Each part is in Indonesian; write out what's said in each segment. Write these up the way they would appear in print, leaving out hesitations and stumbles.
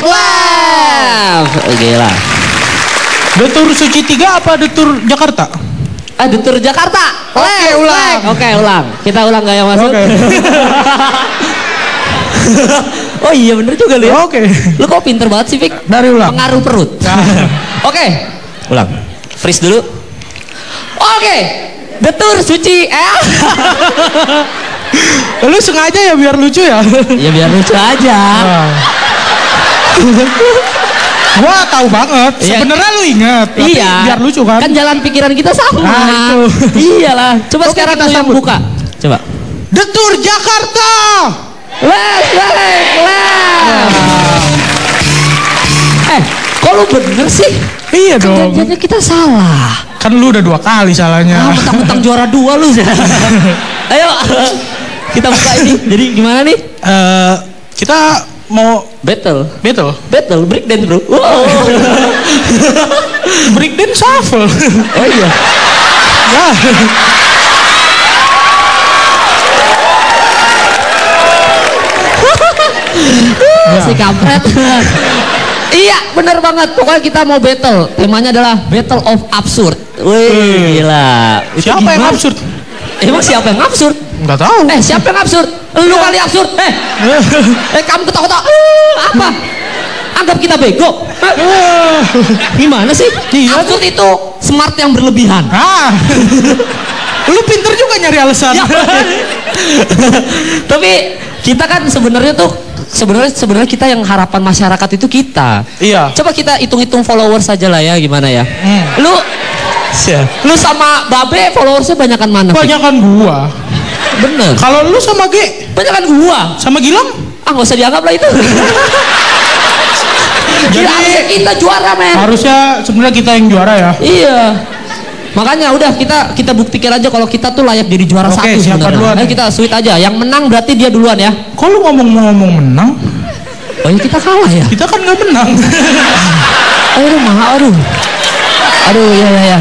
Club. Gila. Detur Suci 3 apa Detur Jakarta? Detur Jakarta. Oke, ulang. Oke, ulang. Kita ulang gak yang masuk? Oke. Oh iya bener juga lu ya. Oke. Lu kok pinter banget sih, Fik? Dari ulang. Pengaruh perut. Oke. Ulang. Freeze dulu. Oke. Detur Suci. Lu sengaja ya biar lucu ya? Ya biar lucu aja. Gua tahu banget. Iya. Sebenarnya lu inget. Iya. Biar lucu kan? Kan jalan pikiran kita sama. Nah, itu. Iyalah. Coba Oke, sekarang kita lu yang sambut. buka. Coba. Detur Jakarta. Les. Kok lu bener sih? Iya dong. Jangan kita salah. Kan lu udah 2 kali salahnya. Mentang-mentang juara 2 lu sih. Ayo. Kita buka ini. Jadi gimana nih? Kita mau Battle break dance bro. Wow. breakdance shuffle. Oh iya. Ya. Masih kampret. Iya bener banget. Pokoknya kita mau battle. Temanya adalah Battle of Absurd. Wih gila. Siapa yang absurd? Emang siapa yang absurd? Nggak tahu. Siapa yang absurd? Lu kali absurd. Kamu ketawa-ketawa. Apa? Anggap kita bego. Gimana sih? Iya. Absurd itu smart yang berlebihan. Lu pinter juga nyari alasan. Ya. Tapi kita kan sebenarnya kita yang harapan masyarakat itu kita. Iya. Coba kita hitung-hitung followers saja lah ya, gimana ya? Lu sama Babe followersnya banyakan mana? Banyakan gua. Bener. Kalau lu sama G? Banyakan gua. Sama Gilang? Nggak usah dianggap lah itu. Jadi harusnya kita juara, men. Harusnya sebenarnya kita yang juara ya. Iya. Makanya udah kita buktikan aja kalau kita tuh layak jadi juara satu sebenarnya. Ayo kita sweet aja. Yang menang berarti dia duluan ya. Kok lu ngomong menang? Oh ya kita kalah ya. Kita kan nggak menang. Aduh ya.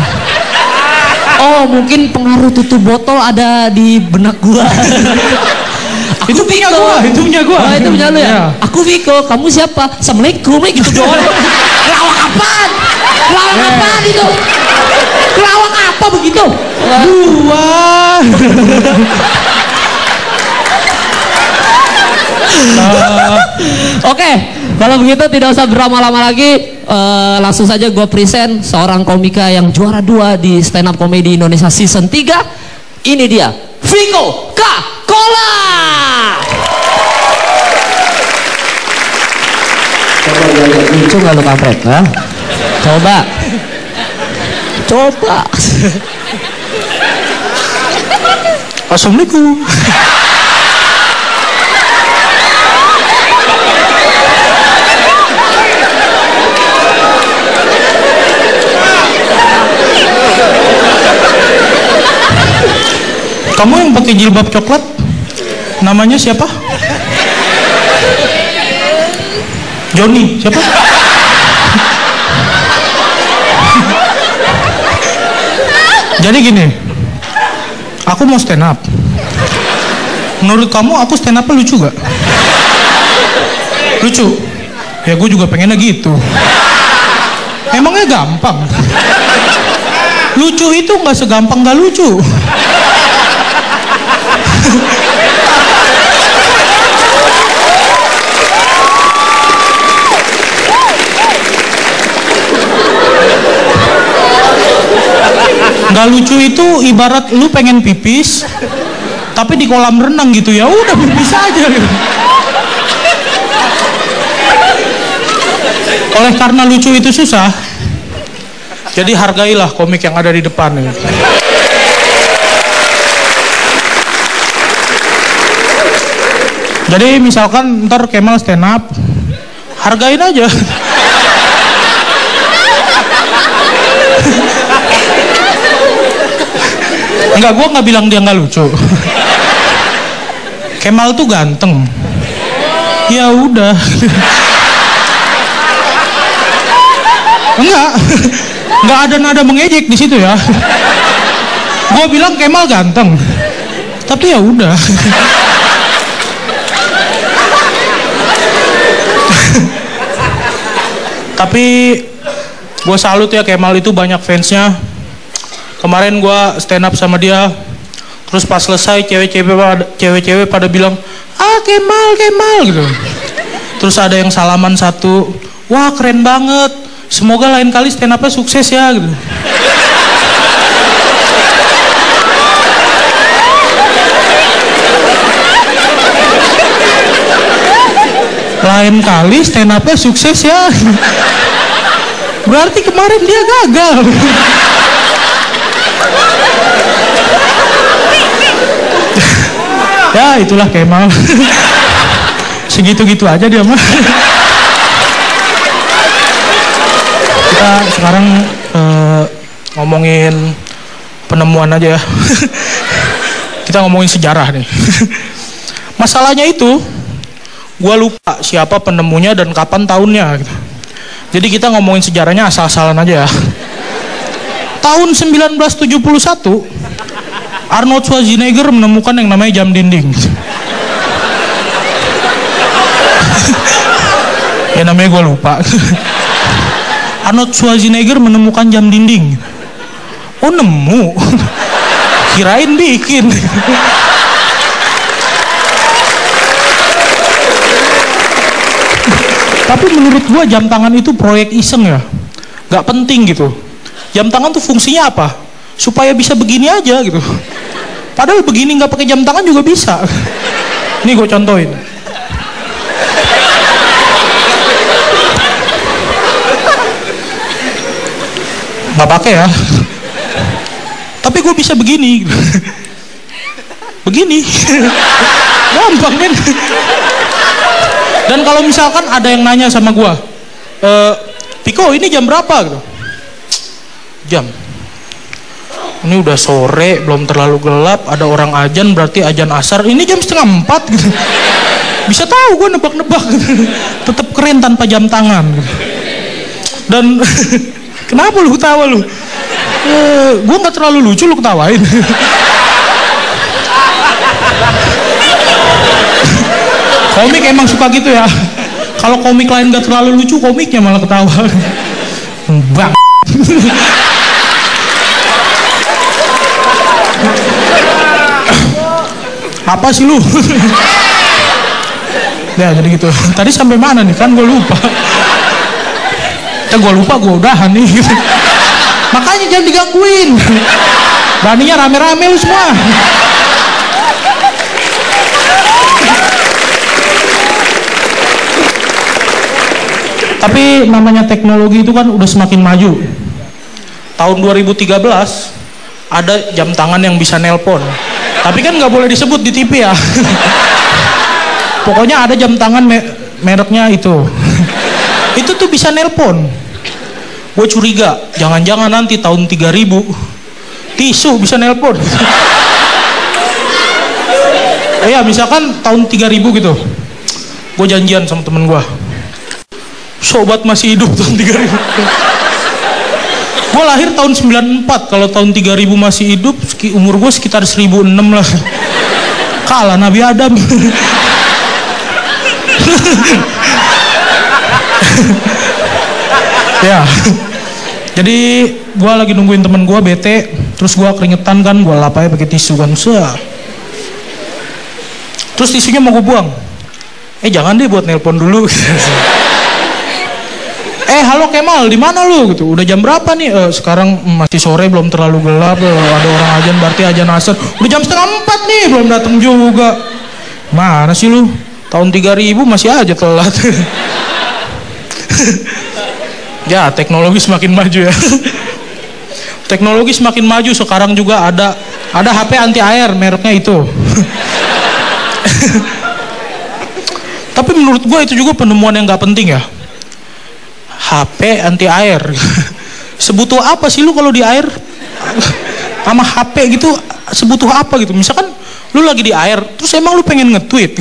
Oh mungkin pengaruh tutup botol ada di benak gua. Itu punya gua. Oh itu punya lu ya. Iya. Aku Viko, kamu siapa? Assalamualaikum gitu doang. Kelawak apaan? Itu? Kelawak apa begitu? Gua. Oke, kalau begitu tidak usah berlama-lama lagi. Langsung saja gue present seorang komika yang juara 2 di stand up comedy Indonesia season 3. Ini dia, Viko Ka-Kola. Lucu gak lu kampret? Coba. Assalamualaikum. Kamu yang pakai jilbab coklat, namanya siapa? Joni, siapa? Jadi gini, aku mau stand up. Menurut kamu aku stand up lucu gak? Lucu? Ya gue juga pengennya gitu. Emangnya gampang? Lucu itu gak segampang gak lucu. Gak lucu itu ibarat lu pengen pipis tapi di kolam renang gitu, ya udah pipis aja gitu. Oleh karena lucu itu susah, jadi hargailah komik yang ada di depan gitu. Jadi misalkan ntar Kemal stand up, hargain aja. Enggak, gue nggak bilang dia nggak lucu. Kemal tuh ganteng. Ya udah. Enggak ada nada mengejek di situ ya. Gue bilang Kemal ganteng, tapi ya udah. Tapi gue salut ya, Kemal itu banyak fansnya. Kemarin gue stand up sama dia, terus pas selesai cewek-cewek pada bilang, Kemal gitu. Terus ada yang salaman satu, wah keren banget, semoga lain kali stand up-nya sukses ya gitu. Lain kali stand up-nya sukses ya. Berarti kemarin dia gagal. Ya itulah Kemal. Segitu-gitu aja dia mah. Kita sekarang ngomongin penemuan aja ya. Kita ngomongin sejarah nih. Masalahnya itu gue lupa siapa penemunya dan kapan tahunnya gitu. Jadi kita ngomongin sejarahnya asal-asalan aja ya. Tahun 1971 Arnold Schwarzenegger menemukan yang namanya jam dinding. Ya namanya gue lupa. Arnold Schwarzenegger menemukan jam dinding. Oh nemu. Kirain bikin. Tapi menurut gua jam tangan itu proyek iseng ya, nggak penting gitu. Jam tangan tuh fungsinya apa? Supaya bisa begini aja gitu. Padahal begini nggak pakai jam tangan juga bisa. Ini gue contohin. Nggak pakai ya. Tapi gue bisa begini. Begini. Gampang kan? Dan kalau misalkan ada yang nanya sama gua, Piko ini jam berapa gitu? Jam. Ini udah sore, belum terlalu gelap, ada orang azan, berarti azan asar. Ini jam 3:30 gitu. Bisa tahu gua nebak-nebak gitu. Tetap keren tanpa jam tangan gitu. Dan kenapa lu ketawa lu? Gua nggak terlalu lucu, lu ketawain. Komik emang suka gitu ya. Kalau komik lain gak terlalu lucu, komiknya malah ketawa. Bang. Apa sih lu? Ya jadi gitu. Tadi sampai mana nih? Kan gue lupa. Gue lupa, gue udahan nih. Makanya jangan digangguin. Beraninya rame-rame lu semua. Tapi namanya teknologi itu kan udah semakin maju. Tahun 2013 ada jam tangan yang bisa nelpon. Tapi kan nggak boleh disebut di TV ya. Pokoknya ada jam tangan mereknya itu. Itu tuh bisa nelpon. Gue curiga, jangan-jangan nanti tahun 3000 tisu bisa nelpon. Ya misalkan tahun 3000 gitu. Gue janjian sama temen gue. Sobat masih hidup tahun 3000. Gue lahir tahun 94. Kalau tahun 3000 masih hidup, umur gue sekitar 1006 lah. Kalah Nabi Adam. Ya. Jadi gue lagi nungguin temen gue bete, terus gue keringetan kan, gue lap aja pakai tisu kan. Terus tisunya mau gue buang. Jangan deh, buat nelpon dulu. Halo Kemal, di mana lu gitu? Udah jam berapa nih? Sekarang masih sore, belum terlalu gelap. Ada orang azan, berarti azan asar. Udah jam 3:30 nih, belum datang juga. Mana sih lu? Tahun 3000 masih aja telat. Ya, teknologi semakin maju ya. Teknologi semakin maju. Sekarang juga ada HP anti air, mereknya itu. Tapi menurut gue itu juga penemuan yang gak penting ya. HP anti air. Sebutuh apa sih lu kalau di air? Sama HP gitu, sebutuh apa gitu? Misalkan lu lagi di air, terus emang lu pengen nge-tweet?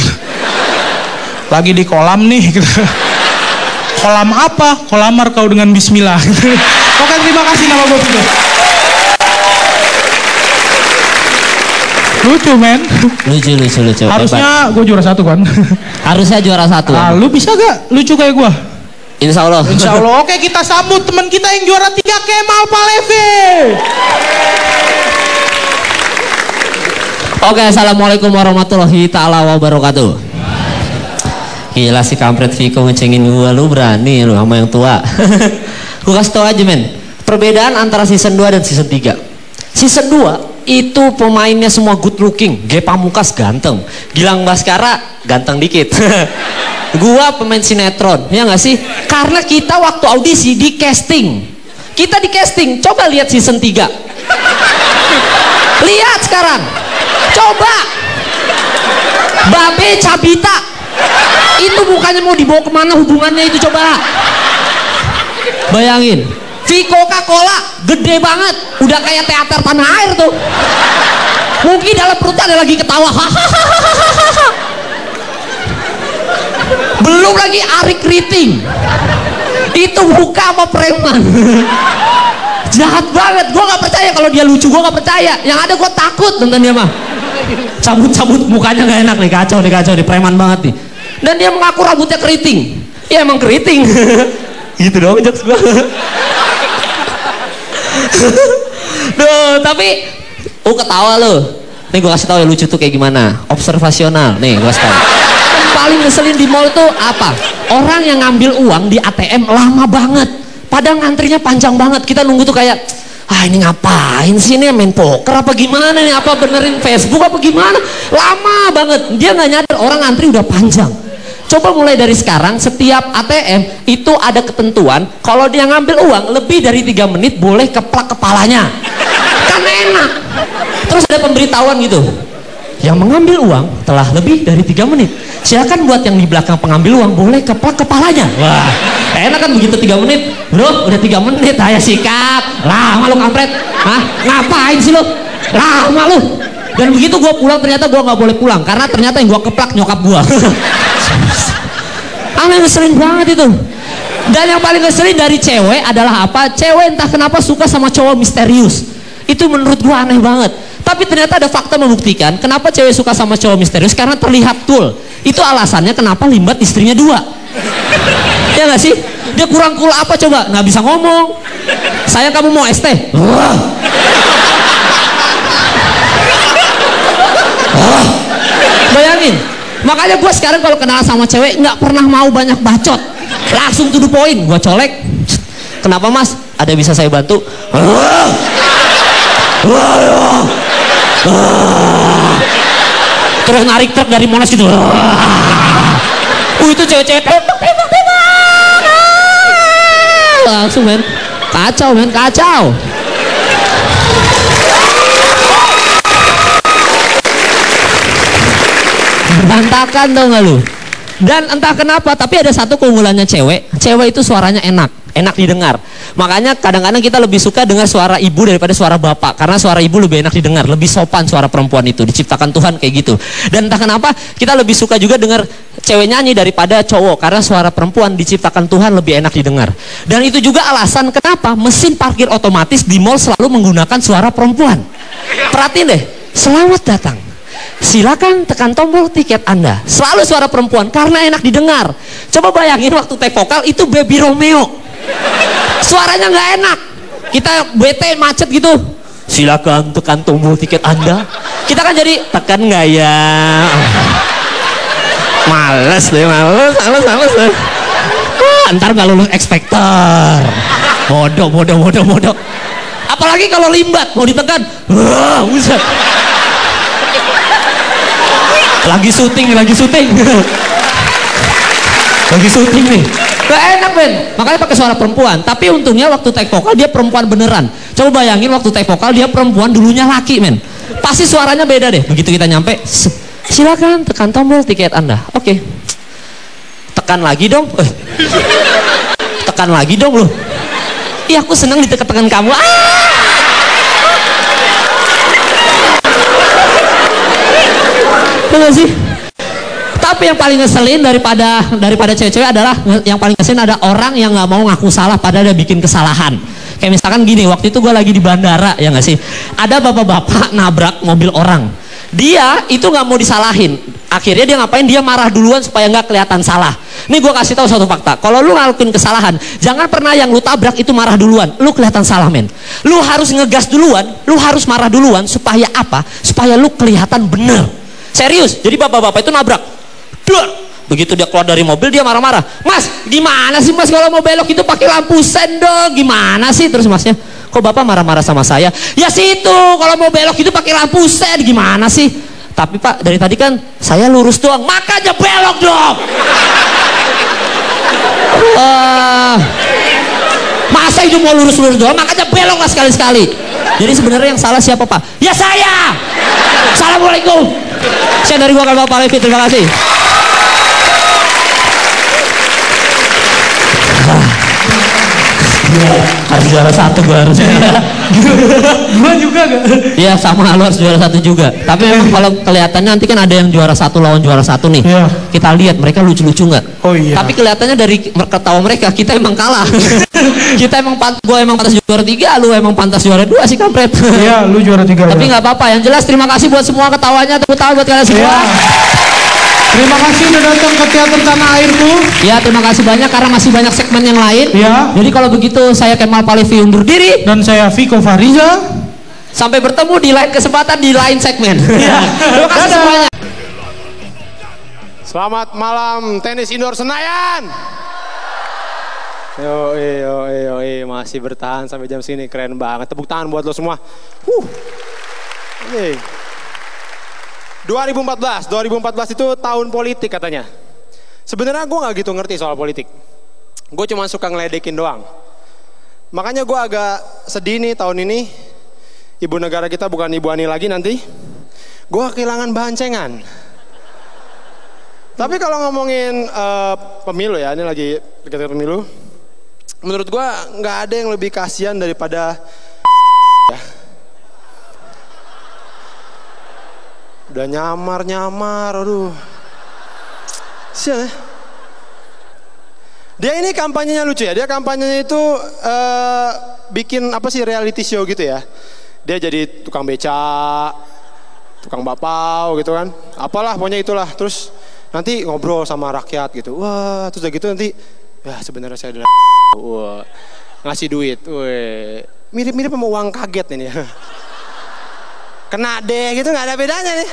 Lagi di kolam nih gitu. Kolam apa? Kolamar kau dengan bismillah. Oke, terima kasih, nama gue Piko. Lucu men. Lucu. Harusnya gue juara 1 kan. Harusnya juara 1. Lu bisa gak lucu kayak gue? Insya Allah. Insya Allah. Oke, kita sambut teman kita yang juara 3, Kemal Palevi. Oke, assalamualaikum warahmatullahi taala wabarakatuh. Gila si kampret Viko ngecengin gua, lu berani lu sama yang tua. Gua kasih tau aja men, perbedaan antara season 2 dan season 3. Season 2 itu pemainnya semua good looking, Ge Pamungkas ganteng, Gilang Baskara ganteng dikit. Gua pemain sinetron, ya nggak sih? Karena kita waktu audisi di casting, kita di casting. Coba lihat season 3. Lihat sekarang, coba Babe Cabita itu bukannya mau dibawa kemana hubungannya itu, coba bayangin. Viko Coca-Cola gede banget, udah kayak teater tanah air tuh. Mungkin dalam perutnya ada lagi ketawa. Belum lagi Arik Riting, itu muka apa preman. Jahat banget, gue gak percaya kalau dia lucu, gue gak percaya. Yang ada gue takut nonton dia mah. Cabut-cabut mukanya gak enak nih, kacau nih, preman banget nih. Dan dia mengaku rambutnya keriting. Ya emang keriting. Gitu dong jokes gue. Duh, tapi ketawa lo. Nih gue kasih tau ya lucu tuh kayak gimana. Observasional. Nih gue kasih tau. Paling ngeselin di mall tuh apa? Orang yang ngambil uang di ATM lama banget. Padahal ngantrinya panjang banget. Kita nunggu tuh kayak, ini ngapain sih, ini main poker apa gimana nih, apa benerin Facebook apa gimana, lama banget. Dia nggak nyadar orang ngantri udah panjang. Coba mulai dari sekarang, setiap ATM itu ada ketentuan, kalau dia ngambil uang lebih dari 3 menit boleh keplak kepalanya. Kan enak. Terus ada pemberitahuan gitu, yang mengambil uang telah lebih dari 3 menit, silakan buat yang di belakang pengambil uang boleh keplak kepalanya. Wah, enak kan begitu 3 menit, bro, udah 3 menit, ayo sikat. Lama lu kampret, ngapain sih lu? Lama lu. Dan begitu gua pulang ternyata gua nggak boleh pulang, karena ternyata yang gua keplak nyokap gua. Aneh, ngeselin banget itu. Dan yang paling ngeselin dari cewek adalah apa? Cewek entah kenapa suka sama cowok misterius. Itu menurut gua aneh banget. Tapi ternyata ada fakta membuktikan kenapa cewek suka sama cowok misterius, karena terlihat cool. Itu alasannya kenapa Limbat istrinya 2. Ya nggak sih? Dia kurang cool apa coba? Nggak bisa ngomong. Sayang kamu mau ST? Bayangin. Makanya gue sekarang kalau kenal sama cewek nggak pernah mau banyak bacot, langsung to the point. Gue colek. Kenapa mas? Ada bisa saya bantu? Terus narik truk dari Monas gitu. Itu cewek-cewek tembak. Langsung men, kacau. Berantakan tau gak lu? Dan entah kenapa, tapi ada satu keunggulannya cewek itu suaranya enak didengar. Makanya kadang-kadang kita lebih suka dengar suara ibu daripada suara bapak, karena suara ibu lebih enak didengar, lebih sopan suara perempuan itu, diciptakan Tuhan kayak gitu. Dan entah kenapa kita lebih suka juga dengar cewek nyanyi daripada cowok, karena suara perempuan diciptakan Tuhan lebih enak didengar. Dan itu juga alasan kenapa mesin parkir otomatis di mall selalu menggunakan suara perempuan. Perhatiin deh, selamat datang, silakan tekan tombol tiket Anda. Selalu suara perempuan karena enak didengar. Coba bayangin waktu take vokal itu Baby Romeo, suaranya nggak enak. Kita bete macet gitu, silakan tekan tombol tiket Anda. Kita kan jadi tekan nggak ya? Males deh. Ntar nggak lulus ekspektor. Bodoh. Apalagi kalau Limbat mau ditekan, buset. Lagi syuting nih. Gak enak men, makanya pakai suara perempuan. Tapi untungnya waktu take vokal dia perempuan beneran. Coba bayangin waktu take vokal dia perempuan, dulunya laki men. Pasti suaranya beda deh. Begitu kita nyampe, silakan tekan tombol tiket Anda. Oke. Tekan lagi dong. Tekan lagi dong loh. Iya aku seneng ditekan kamu. Bener sih. Tapi yang paling ngeselin daripada cewek-cewek adalah yang paling ngeselin ada orang yang nggak mau ngaku salah padahal dia bikin kesalahan. Kayak misalkan gini, waktu itu gue lagi di bandara, ya nggak sih, ada bapak-bapak nabrak mobil orang. Dia itu nggak mau disalahin. Akhirnya dia ngapain? Dia marah duluan supaya nggak kelihatan salah. Nih gue kasih tahu satu fakta. Kalau lu ngelakuin kesalahan, jangan pernah yang lu tabrak itu marah duluan. Lu kelihatan salah, men. Lu harus ngegas duluan, lu harus marah duluan supaya apa? Supaya lu kelihatan bener. Serius. Jadi bapak-bapak itu nabrak. Duh. Begitu dia keluar dari mobil dia marah-marah. Mas, gimana sih mas kalau mau belok itu pakai lampu sen dong? Gimana sih? Terus masnya, kok bapak marah-marah sama saya? Ya situ, kalau mau belok itu pakai lampu sen. Gimana sih? Tapi pak, dari tadi kan saya lurus doang, makanya belok dong. Masa itu mau lurus-lurus doang, makanya belok lah sekali-sekali. Jadi sebenarnya yang salah siapa pak? Ya saya. Assalamualaikum. Saya dari gua Bapak Levi, terima kasih. Harus juara satu gue harusnya. Gue juga gak? Iya sama, lu harus juara satu juga. Tapi memang kalau kelihatannya nanti kan ada yang juara satu lawan juara satu nih. Iya. Kita lihat mereka lucu-lucu nggak? Oh iya. Tapi kelihatannya dari ketawa mereka kita emang kalah. Kita emang gue emang pantas juara 3, lu emang pantas juara 2 sih kampret. Iya, lu juara 3. Tapi nggak apa-apa. Yang jelas terima kasih buat semua ketawanya. Tepuk tangan buat kalian semua. Iya. Terima kasih udah datang ke Teater Tanah Airku. Ya, terima kasih banyak karena masih banyak segmen yang lain. Ya. Jadi kalau begitu saya Kemal Palevi undur diri. Dan saya Viko Fariza. Sampai bertemu di lain kesempatan di lain segmen. Ya. Terima kasih semuanya. Selamat malam tenis indoor Senayan. Yo, masih bertahan sampai jam sini, keren banget. Tepuk tangan buat lo semua. 2014 itu tahun politik katanya. Sebenarnya gue nggak gitu ngerti soal politik. Gue cuma suka ngeledekin doang. Makanya gue agak sedih nih tahun ini. Ibu negara kita bukan Ibu Ani lagi nanti. Gue kehilangan bahan cengan. Tapi kalau ngomongin pemilu ya, ini lagi dekat pemilu. Menurut gue nggak ada yang lebih kasihan daripada ya. Udah nyamar, aduh. Sial ya. Dia ini kampanyenya lucu ya. Dia kampanyenya itu bikin apa sih, reality show gitu ya. Dia jadi tukang beca, tukang bakpao gitu kan. Apalah pokoknya itulah. Terus nanti ngobrol sama rakyat gitu. Wah, terus udah gitu nanti ya sebenarnya saya adalah wah, ngasih duit. Weh. Mirip-mirip sama uang kaget ini ya. Kena deh gitu, nggak ada bedanya nih.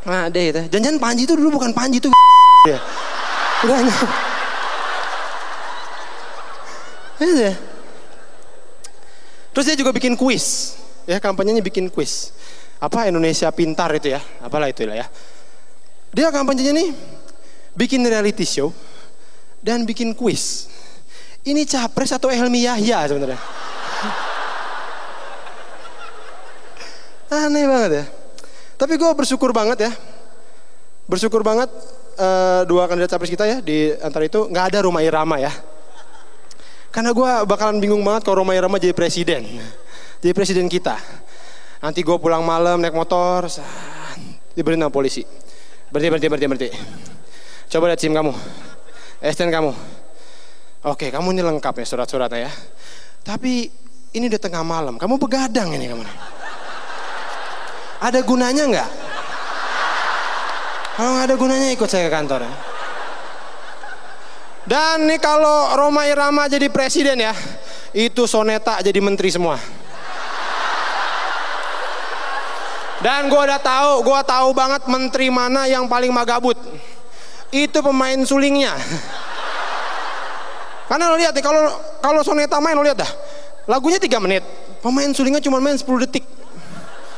Nah deh gitu. Jangan Panji itu dulu bukan Panji itu ya. Udah. Terus dia juga bikin kuis. Ya, kampanyenya bikin kuis. Apa Indonesia Pintar itu ya. Apalah itu lah ya. Dia kampanyenya nih bikin reality show dan bikin kuis. Ini capres atau Helmi Yahya sebenarnya. Aneh banget ya. Tapi gue bersyukur banget ya. Bersyukur banget dua kandidat capres kita ya. Di antara itu gak ada Rhoma Irama ya. Karena gue bakalan bingung banget kalau Rhoma Irama jadi presiden. Jadi presiden kita. Nanti gue pulang malam naik motor. Diberi sama polisi. Berhenti. Coba lihat SIM kamu. STN kamu. Oke, kamu ini lengkap ya surat-suratnya ya. Tapi ini udah tengah malam. Kamu begadang ini kamu nih. Ada gunanya nggak? Kalau nggak ada gunanya ikut saya ke kantor ya. Dan nih kalau Rhoma Irama jadi presiden ya, itu Soneta jadi menteri semua. Dan gue tahu banget menteri mana yang paling magabut. Itu pemain sulingnya. Karena lo lihat nih, kalau Soneta main lo lihat dah, lagunya 3 menit, pemain sulingnya cuma main 10 detik.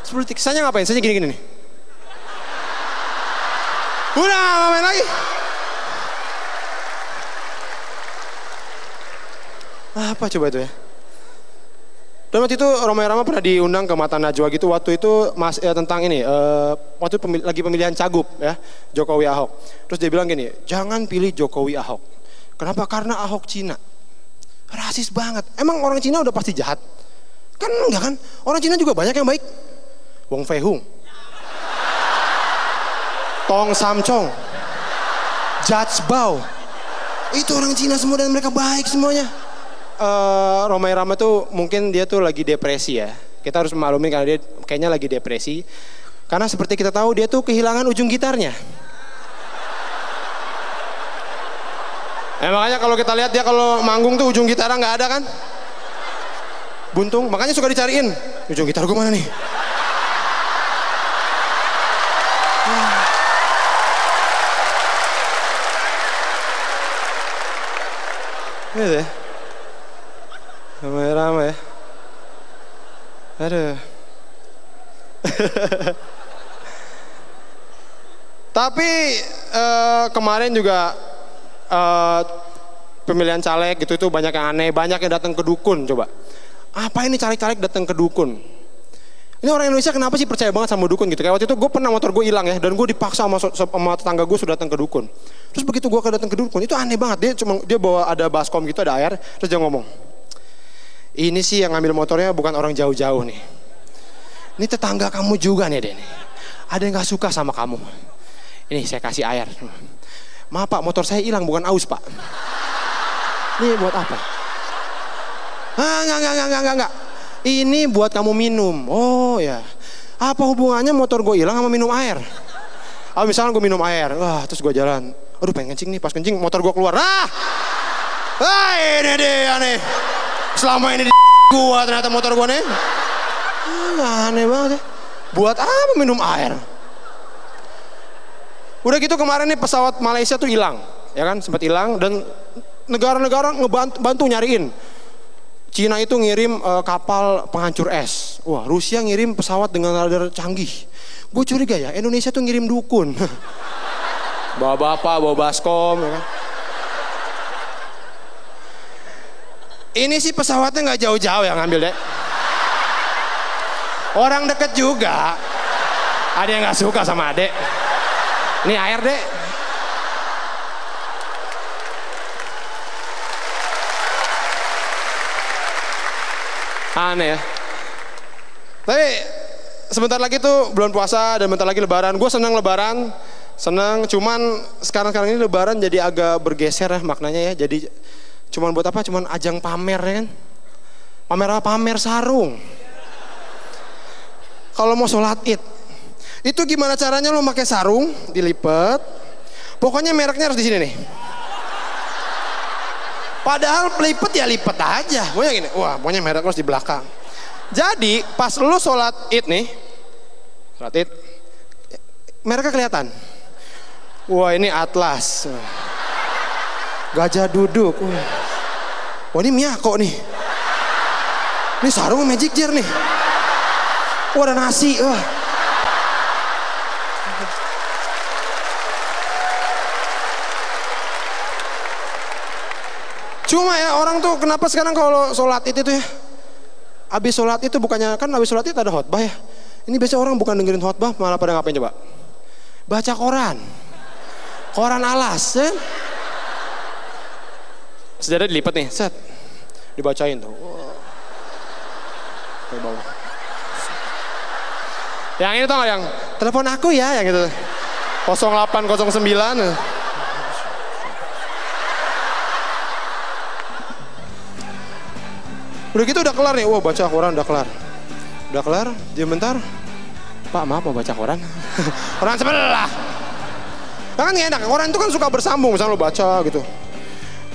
10 detik, saya ngapain? Saya gini-gini nih. Udah, main lagi. Apa coba itu ya? Dan waktu itu Rhoma Irama pernah diundang ke Mata Najwa gitu. Waktu itu tentang ini, waktu lagi pemilihan cagup ya, Jokowi Ahok. Terus dia bilang gini, jangan pilih Jokowi Ahok. Kenapa? Karena Ahok Cina. Rasis banget. Emang orang Cina udah pasti jahat? Kan enggak kan? Orang Cina juga banyak yang baik. Wong Fei Hung, Tong Sam Chong, Judge Bao, itu orang Cina semua dan mereka baik semuanya. Rhoma Irama tuh mungkin dia tuh lagi depresi ya. Kita harus memaklumi karena dia kayaknya lagi depresi. Karena seperti kita tahu dia tuh kehilangan ujung gitarnya. Makanya kalau kita lihat dia kalau manggung tuh ujung gitarnya nggak ada kan? Buntung, makanya suka dicariin. Ujung gitar gue mana nih? Ini deh. Ramai-ramai ya. Aduh. Tapi kemarin juga pemilihan caleg gitu itu banyak yang aneh, banyak yang datang ke dukun coba. Apa ini caleg-caleg datang ke dukun? Ini orang Indonesia kenapa sih percaya banget sama dukun gitu? Kayak waktu itu gue pernah motor gue hilang ya, dan gue dipaksa sama tetangga gue sudah datang ke dukun. Terus begitu gue datang ke dukun, itu aneh banget. Dia bawa ada baskom gitu, ada air, terus dia ngomong, ini sih yang ngambil motornya bukan orang jauh-jauh nih. Ini tetangga kamu juga nih deh. Ada yang gak suka sama kamu. Ini saya kasih air. Maaf pak, motor saya hilang bukan aus pak. Ini buat apa? Enggak. Ini buat kamu minum. Oh ya. Apa hubungannya motor gue hilang sama minum air? Misalnya gue minum air, wah terus gue jalan. Aduh pengen kencing nih, pas kencing motor gue keluar. Ini deh aneh. Selama ini di gue ternyata motor gue nih. Aneh banget ya. Buat apa minum air? Udah gitu kemarin nih pesawat Malaysia tuh hilang, ya kan, sempat hilang dan negara-negara ngebantu nyariin. Cina itu ngirim kapal penghancur es. Wah, Rusia ngirim pesawat dengan radar canggih. Gue curiga ya, Indonesia tuh ngirim dukun. Bawa bapak, bawa baskom, ya kan. Ini sih pesawatnya nggak jauh-jauh yang ngambil deh. Orang deket juga. Ada yang nggak suka sama adek. Ini air dek. Aneh ya. Tapi sebentar lagi tuh bulan puasa dan bentar lagi lebaran. Gue senang lebaran, senang. Cuman sekarang ini lebaran jadi agak bergeser ya maknanya ya. Jadi cuman buat apa? Cuman ajang pamer ya kan. Pamer apa? Pamer sarung. Kalau mau sholat id, itu gimana caranya lo pakai sarung, dilipat. Pokoknya mereknya harus di sini nih. Padahal lipet ya lipet aja. Pokoknya gini, wah pokoknya merek harus di belakang. Jadi pas lo sholat id nih, sholat id, mereknya kelihatan. Wah ini Atlas, Gajah Duduk. Wah ini Miyako nih. Ini sarung Magic Jar nih. Wah ada nasi. Wah. Cuma ya orang tuh kenapa sekarang kalau sholat itu ya, habis sholat itu bukannya kan habis sholat itu ada khotbah ya. Ini biasa orang bukan dengerin khotbah malah pada ngapain coba? Baca koran, koran alas. Ya? Sejadah dilipat nih, set, dibacain tuh. Wow. Yang ini tau gak yang telepon aku ya yang itu 0809. Udah gitu udah kelar nih, wah baca koran udah kelar. Udah kelar, diam bentar. Pak maaf mau baca koran. Koran sebelah. Nah, kan gak enak, koran itu kan suka bersambung, misalnya lo baca gitu.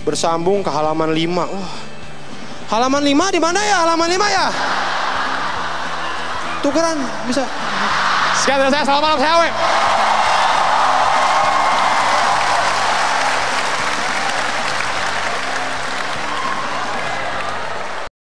Bersambung ke halaman 5. Wah. Halaman 5 di mana ya? Halaman 5 ya? Tukeran bisa. Sekian dari saya, selamat malam saya.